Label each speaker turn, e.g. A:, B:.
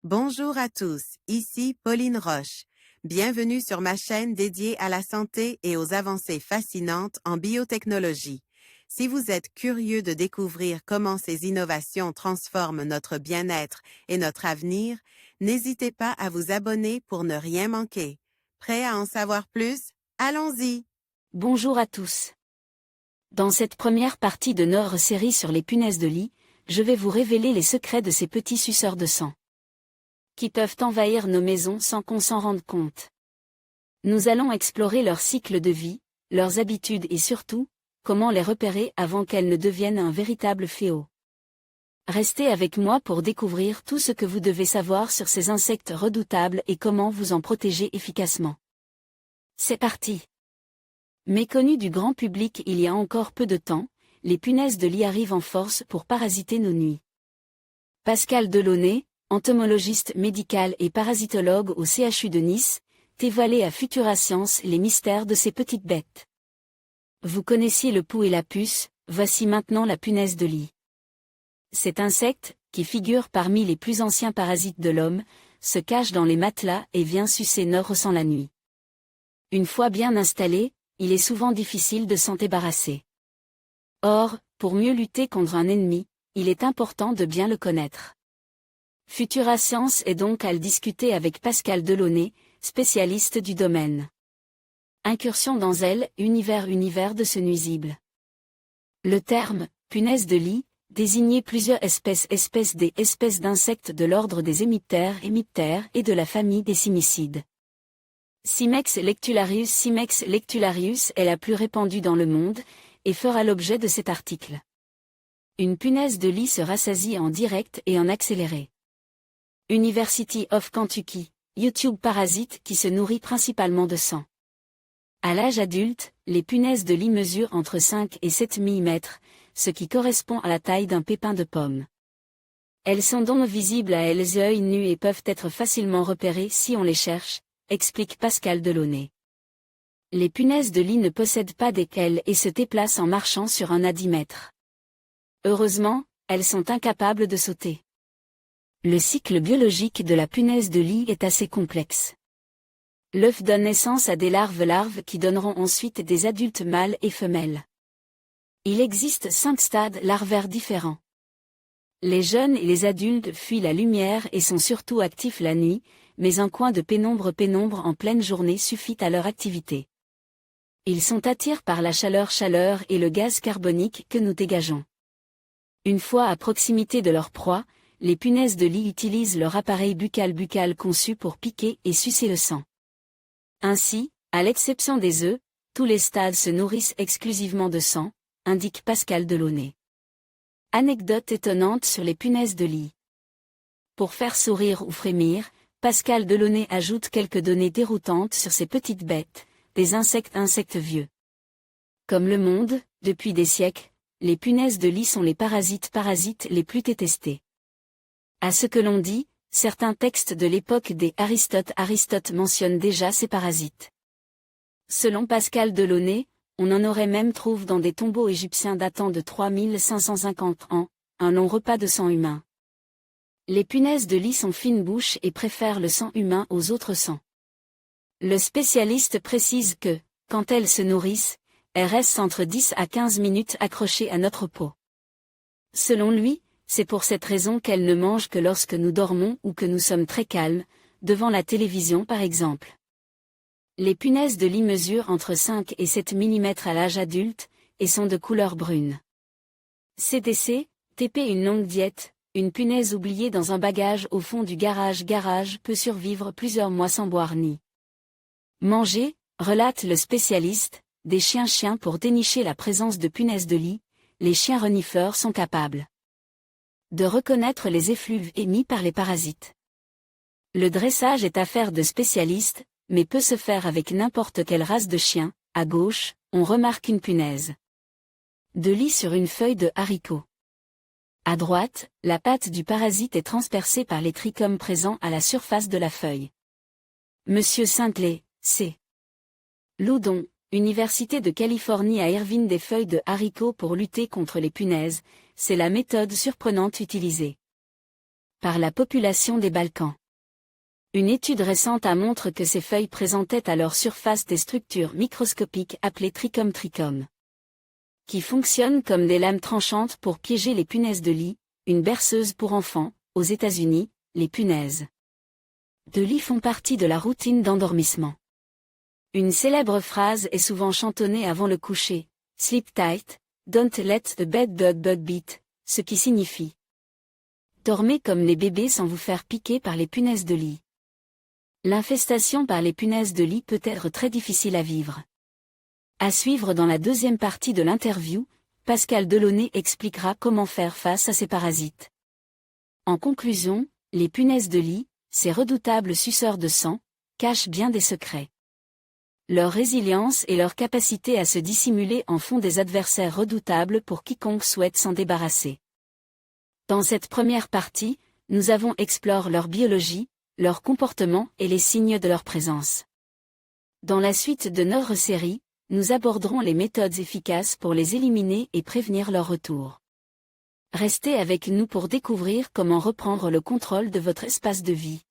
A: Bonjour à tous, ici Pauline Roche. Bienvenue sur ma chaîne dédiée à la santé et aux avancées fascinantes en biotechnologie. Si vous êtes curieux de découvrir comment ces innovations transforment notre bien-être et notre avenir, n'hésitez pas à vous abonner pour ne rien manquer. Prêt à en savoir plus? Allons-y!
B: Bonjour à tous. Dans cette première partie de notre série sur les punaises de lit, je vais vous révéler les secrets de ces petits suceurs de sang qui peuvent envahir nos maisons sans qu'on s'en rende compte. Nous allons explorer leur cycle de vie, leurs habitudes et surtout, comment les repérer avant qu'elles ne deviennent un véritable fléau. Restez avec moi pour découvrir tout ce que vous devez savoir sur ces insectes redoutables et comment vous en protéger efficacement. C'est parti! Méconnues du grand public il y a encore peu de temps, les punaises de lit arrivent en force pour parasiter nos nuits. Pascal Delaunay, entomologiste médical et parasitologue au CHU de Nice, dévoilait à Futura Science les mystères de ces petites bêtes. Vous connaissiez le pou et la puce, voici maintenant la punaise de lit. Cet insecte, qui figure parmi les plus anciens parasites de l'homme, se cache dans les matelas et vient sucer nos sang la nuit. Une fois bien installé, il est souvent difficile de s'en débarrasser. Or, pour mieux lutter contre un ennemi, il est important de bien le connaître. Futura Science est donc à le discuter avec Pascal Delaunay, spécialiste du domaine. Incursion dans elle, univers de ce nuisible. Le terme « punaise de lit » désignait plusieurs espèces des espèces d'insectes de l'ordre des hémiptères et de la famille des cimicides. Simex lectularius est la plus répandue dans le monde, et fera l'objet de cet article. Une punaise de lit se rassasie en direct et en accéléré. University of Kentucky, YouTube parasite qui se nourrit principalement de sang. À l'âge adulte, les punaises de lit mesurent entre 5 et 7 mm, ce qui correspond à la taille d'un pépin de pomme. Elles sont donc visibles à l'œil nu et peuvent être facilement repérées si on les cherche, explique Pascal Delaunay. Les punaises de lit ne possèdent pas d'écailles et se déplacent en marchant sur un à 10 mètres. Heureusement, elles sont incapables de sauter. Le cycle biologique de la punaise de lit est assez complexe. L'œuf donne naissance à des larves qui donneront ensuite des adultes mâles et femelles. Il existe 5 stades larvaires différents. Les jeunes et les adultes fuient la lumière et sont surtout actifs la nuit, mais un coin de pénombre en pleine journée suffit à leur activité. Ils sont attirés par la chaleur et le gaz carbonique que nous dégageons. Une fois à proximité de leur proie, les punaises de lit utilisent leur appareil buccal conçu pour piquer et sucer le sang. Ainsi, à l'exception des œufs, tous les stades se nourrissent exclusivement de sang, indique Pascal Delaunay. Anecdote étonnante sur les punaises de lit. Pour faire sourire ou frémir, Pascal Delaunay ajoute quelques données déroutantes sur ces petites bêtes, des insectes vieux. Comme le monde, depuis des siècles, les punaises de lit sont les parasites les plus détestés. À ce que l'on dit, certains textes de l'époque des Aristote mentionnent déjà ces parasites. Selon Pascal Delaunay, on en aurait même trouvé dans des tombeaux égyptiens datant de 3550 ans, un long repas de sang humain. Les punaises de lit sont fines bouches et préfèrent le sang humain aux autres sangs. Le spécialiste précise que, quand elles se nourrissent, elles restent entre 10 à 15 minutes accrochées à notre peau. Selon lui, c'est pour cette raison qu'elles ne mangent que lorsque nous dormons ou que nous sommes très calmes, devant la télévision par exemple. Les punaises de lit mesurent entre 5 et 7 mm à l'âge adulte, et sont de couleur brune. CDC, TP une longue diète, une punaise oubliée dans un bagage au fond du garage peut survivre plusieurs mois sans boire ni manger, relate le spécialiste, des chiens pour dénicher la présence de punaises de lit, les chiens renifleurs sont capables de reconnaître les effluves émis par les parasites. Le dressage est affaire de spécialistes, mais peut se faire avec n'importe quelle race de chien. À gauche, on remarque une punaise de lit sur une feuille de haricot. À droite, la patte du parasite est transpercée par les trichomes présents à la surface de la feuille. Monsieur Saintley, C. Loudon, Université de Californie à Irvine, des feuilles de haricot pour lutter contre les punaises, c'est la méthode surprenante utilisée. par la population des Balkans. Une étude récente montre que ces feuilles présentaient à leur surface des structures microscopiques appelées trichomes, qui fonctionnent comme des lames tranchantes pour piéger les punaises de lit, une berceuse pour enfants. Aux États-Unis, les punaises de lit font partie de la routine d'endormissement. Une célèbre phrase est souvent chantonnée avant le coucher, « Sleep tight, don't let the bug bite », ce qui signifie « Dormez comme les bébés sans vous faire piquer par les punaises de lit ». L'infestation par les punaises de lit peut être très difficile à vivre. À suivre dans la deuxième partie de l'interview, Pascal Delaunay expliquera comment faire face à ces parasites. En conclusion, les punaises de lit, ces redoutables suceurs de sang, cachent bien des secrets. Leur résilience et leur capacité à se dissimuler en font des adversaires redoutables pour quiconque souhaite s'en débarrasser. Dans cette première partie, nous avons exploré leur biologie, leur comportement et les signes de leur présence. Dans la suite de notre série, nous aborderons les méthodes efficaces pour les éliminer et prévenir leur retour. Restez avec nous pour découvrir comment reprendre le contrôle de votre espace de vie.